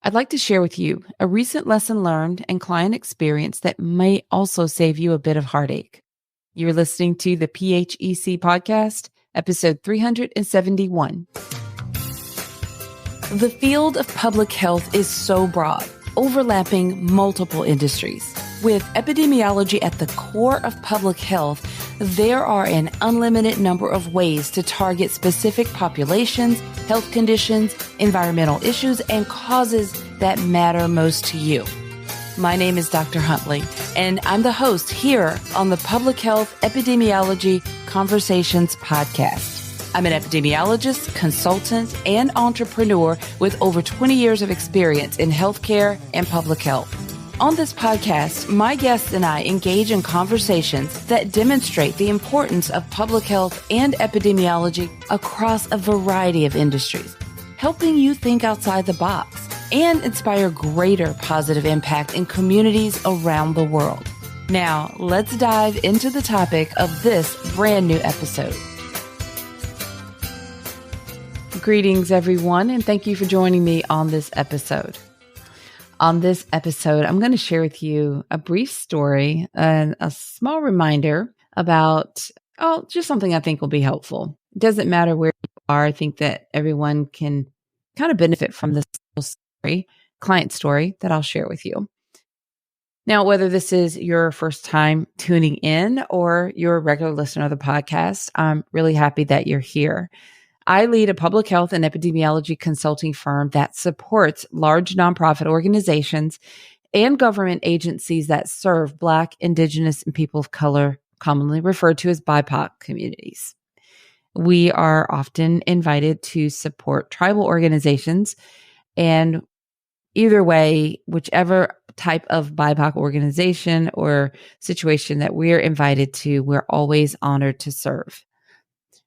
I'd like to share with you a recent lesson learned and client experience that may also save you a bit of heartache. You're listening to the PHEC podcast, episode 371. The field of public health is so broad, overlapping multiple industries. With epidemiology at the core of public health, there are an unlimited number of ways to target specific populations, health conditions, environmental issues, and causes that matter most to you. My name is Dr. Huntley, and I'm the host here on the Public Health Epidemiology Conversations podcast. I'm an epidemiologist, consultant, and entrepreneur with over 20 years of experience in healthcare and public health. On this podcast, my guests and I engage in conversations that demonstrate the importance of public health and epidemiology across a variety of industries, helping you think outside the box and inspire greater positive impact in communities around the world. Now, let's dive into the topic of this brand new episode. Greetings, everyone, and thank you for joining me on this episode. On this episode, I'm going to share with you a brief story and a small reminder about, just something I think will be helpful. It doesn't matter where you are. I think that everyone can kind of benefit from this client story that I'll share with you. Now, whether this is your first time tuning in or you're a regular listener of the podcast, I'm really happy that you're here. I lead a public health and epidemiology consulting firm that supports large nonprofit organizations and government agencies that serve Black, Indigenous, and people of color, commonly referred to as BIPOC communities. We are often invited to support tribal organizations, and either way, whichever type of BIPOC organization or situation that we're invited to, we're always honored to serve.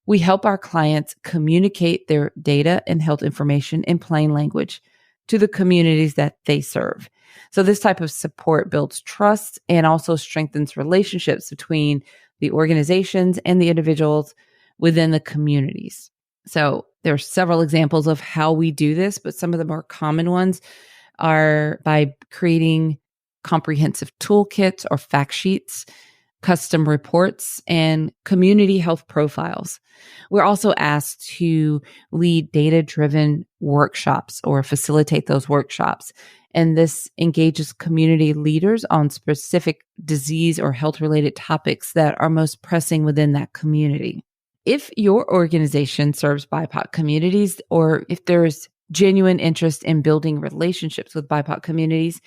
We help our clients communicate their data and health information in plain language to the communities that they serve. So this type of support builds trust and also strengthens relationships between the organizations and the individuals within the communities. So there are several examples of how we do this, but some of the more common ones are by creating comprehensive toolkits or fact sheets, custom reports, and community health profiles. We're also asked to lead data-driven workshops or facilitate those workshops. And this engages community leaders on specific disease or health-related topics that are most pressing within that community. If your organization serves BIPOC communities, or if there's genuine interest in building relationships with BIPOC communities,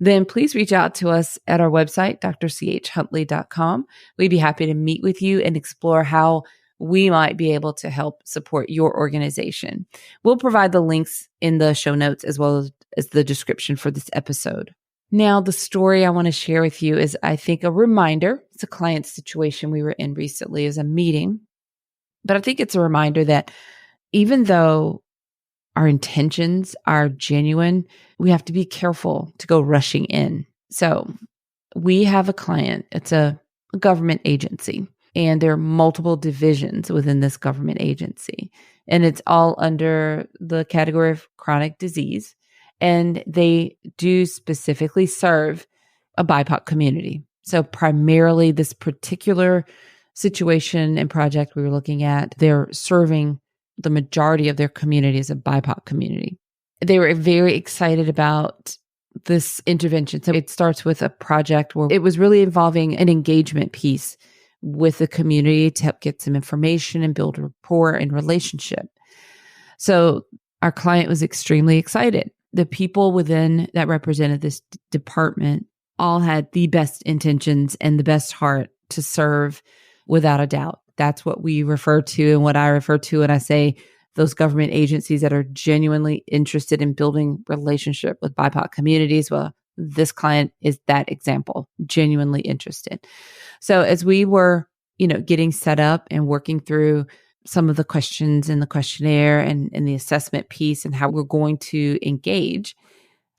then please reach out to us at our website, DrCHHuntley.com. We'd be happy to meet with you and explore how we might be able to help support your organization. We'll provide the links in the show notes as well as the description for this episode. Now, the story I want to share with you is, I think, a reminder. It's a client situation we were in recently as a meeting. But I think it's a reminder that even though our intentions are genuine, we have to be careful to go rushing in. So we have a client. It's a government agency, and there are multiple divisions within this government agency, and it's all under the category of chronic disease. And they do specifically serve a BIPOC community. So primarily this particular situation and project we were looking at, they're serving the majority of their community is a BIPOC community. They were very excited about this intervention. So it starts with a project where it was really involving an engagement piece with the community to help get some information and build rapport and relationship. So our client was extremely excited. The people within that represented this department all had the best intentions and the best heart to serve without a doubt. That's what we refer to and what I refer to when I say those government agencies that are genuinely interested in building relationship with BIPOC communities. Well, this client is that example, genuinely interested. So as we were, getting set up and working through some of the questions in the questionnaire and the assessment piece and how we're going to engage,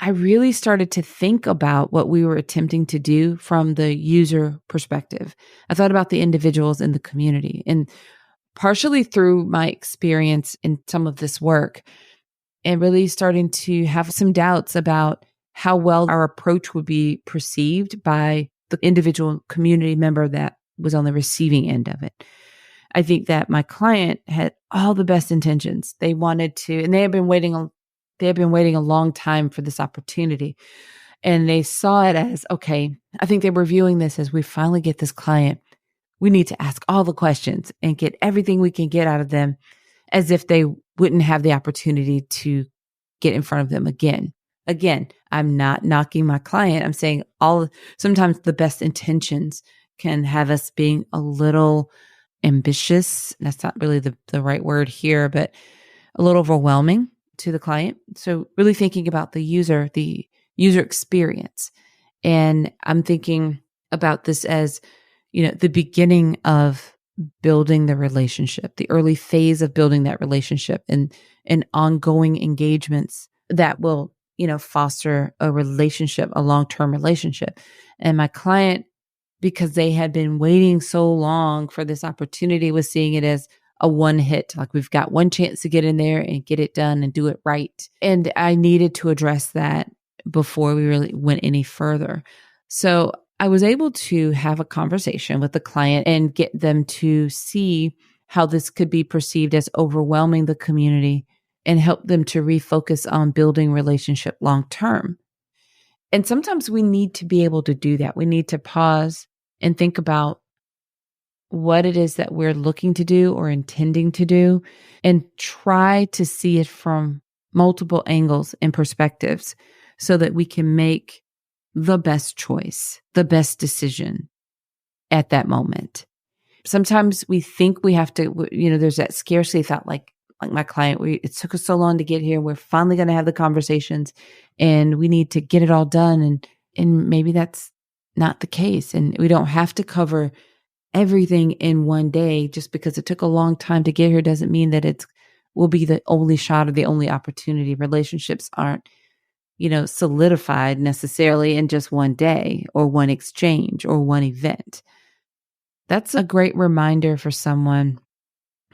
I really started to think about what we were attempting to do from the user perspective. I thought about the individuals in the community, and partially through my experience in some of this work, and really starting to have some doubts about how well our approach would be perceived by the individual community member that was on the receiving end of it. I think that my client had all the best intentions. They wanted to, and they had been waiting a long time for this opportunity. And they saw it as, okay, I think they were viewing this as, we finally get this client. We need to ask all the questions and get everything we can get out of them, as if they wouldn't have the opportunity to get in front of them again. Again, I'm not knocking my client. I'm saying sometimes the best intentions can have us being a little ambitious. That's not really the right word here, but a little overwhelming to the client. So really thinking about the user experience. And I'm thinking about this as, the beginning of building the relationship, the early phase of building that relationship, and ongoing engagements that will, foster a relationship, a long-term relationship. And my client, because they had been waiting so long for this opportunity, was seeing it as a one hit, like we've got one chance to get in there and get it done and do it right. And I needed to address that before we really went any further. So I was able to have a conversation with the client and get them to see how this could be perceived as overwhelming the community, and help them to refocus on building relationship long term. And sometimes we need to be able to do that. We need to pause and think about what it is that we're looking to do or intending to do, and try to see it from multiple angles and perspectives so that we can make the best choice, the best decision at that moment. Sometimes we think we have to, there's that scarcity thought, like my client, it took us so long to get here. We're finally going to have the conversations and we need to get it all done. And maybe that's not the case. And we don't have to cover everything in one day. Just because it took a long time to get here doesn't mean that it will be the only shot or the only opportunity. Relationships aren't, solidified necessarily in just one day or one exchange or one event. That's a great reminder for someone.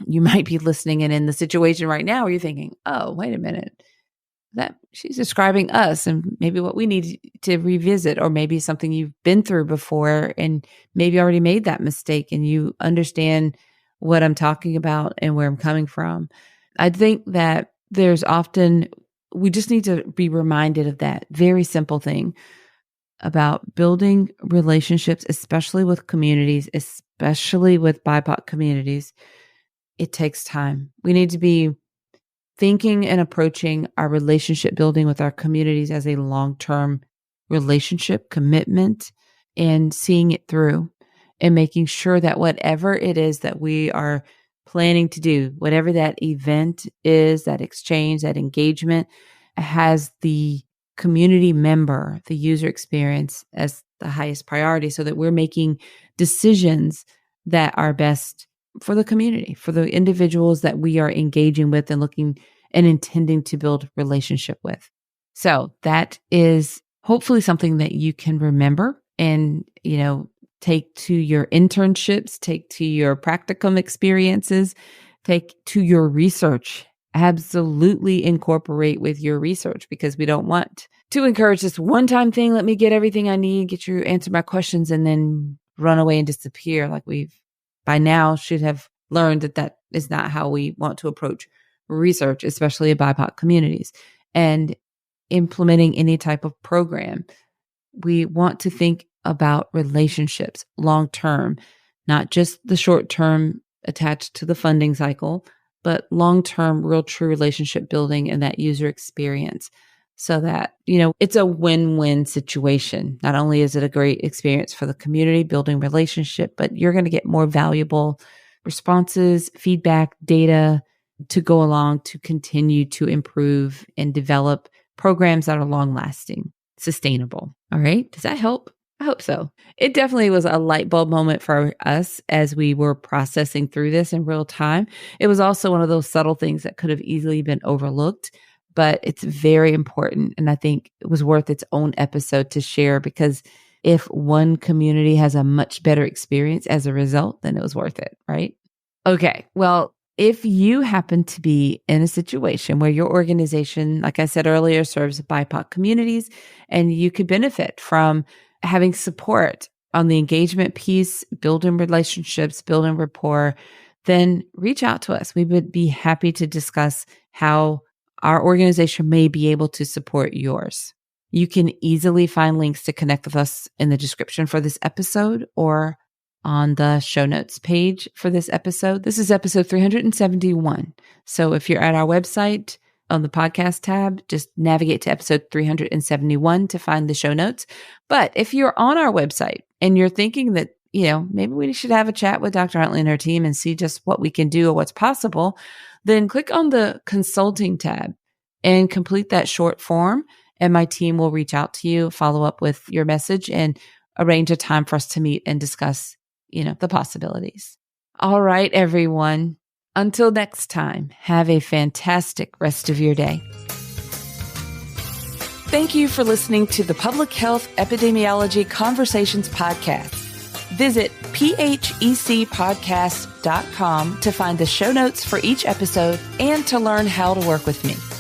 You might be listening and in the situation right now where you're thinking, oh, wait a minute, that she's describing us and maybe what we need to revisit, or maybe something you've been through before and maybe already made that mistake and you understand what I'm talking about and where I'm coming from. I think that we just need to be reminded of that very simple thing about building relationships, especially with communities, especially with BIPOC communities. It takes time. We need to be thinking and approaching our relationship building with our communities as a long-term relationship commitment, and seeing it through and making sure that whatever it is that we are planning to do, whatever that event is, that exchange, that engagement, has the community member, the user experience as the highest priority, so that we're making decisions that are best for the community, for the individuals that we are engaging with and looking and intending to build relationship with. So that is hopefully something that you can remember and, take to your internships, take to your practicum experiences, take to your research. Absolutely incorporate with your research, because we don't want to encourage this one-time thing. Let me get everything I need, get you answer my questions, and then run away and disappear. Like we've by now should have learned that is not how we want to approach research, especially in BIPOC communities. And implementing any type of program, we want to think about relationships long-term, not just the short-term attached to the funding cycle, but long-term, real true relationship building and that user experience, so that, it's a win-win situation. Not only is it a great experience for the community building relationship, but you're going to get more valuable responses, feedback, data to go along to continue to improve and develop programs that are long-lasting, sustainable. All right. Does that help? I hope so. It definitely was a light bulb moment for us as we were processing through this in real time. It was also one of those subtle things that could have easily been overlooked, but it's very important. And I think it was worth its own episode to share, because if one community has a much better experience as a result, then it was worth it, right? Okay. Well, if you happen to be in a situation where your organization, like I said earlier, serves BIPOC communities, and you could benefit from having support on the engagement piece, building relationships, building rapport, then reach out to us. We would be happy to discuss how our organization may be able to support yours. You can easily find links to connect with us in the description for this episode or on the show notes page for this episode. This is episode 371. So if you're at our website on the podcast tab, just navigate to episode 371 to find the show notes. But if you're on our website and you're thinking that, maybe we should have a chat with Dr. Huntley and her team and see just what we can do or what's possible, then click on the consulting tab and complete that short form. And my team will reach out to you, follow up with your message, and arrange a time for us to meet and discuss, the possibilities. All right, everyone. Until next time, have a fantastic rest of your day. Thank you for listening to the Public Health Epidemiology Conversations podcast. Visit phecpodcast.com to find the show notes for each episode and to learn how to work with me.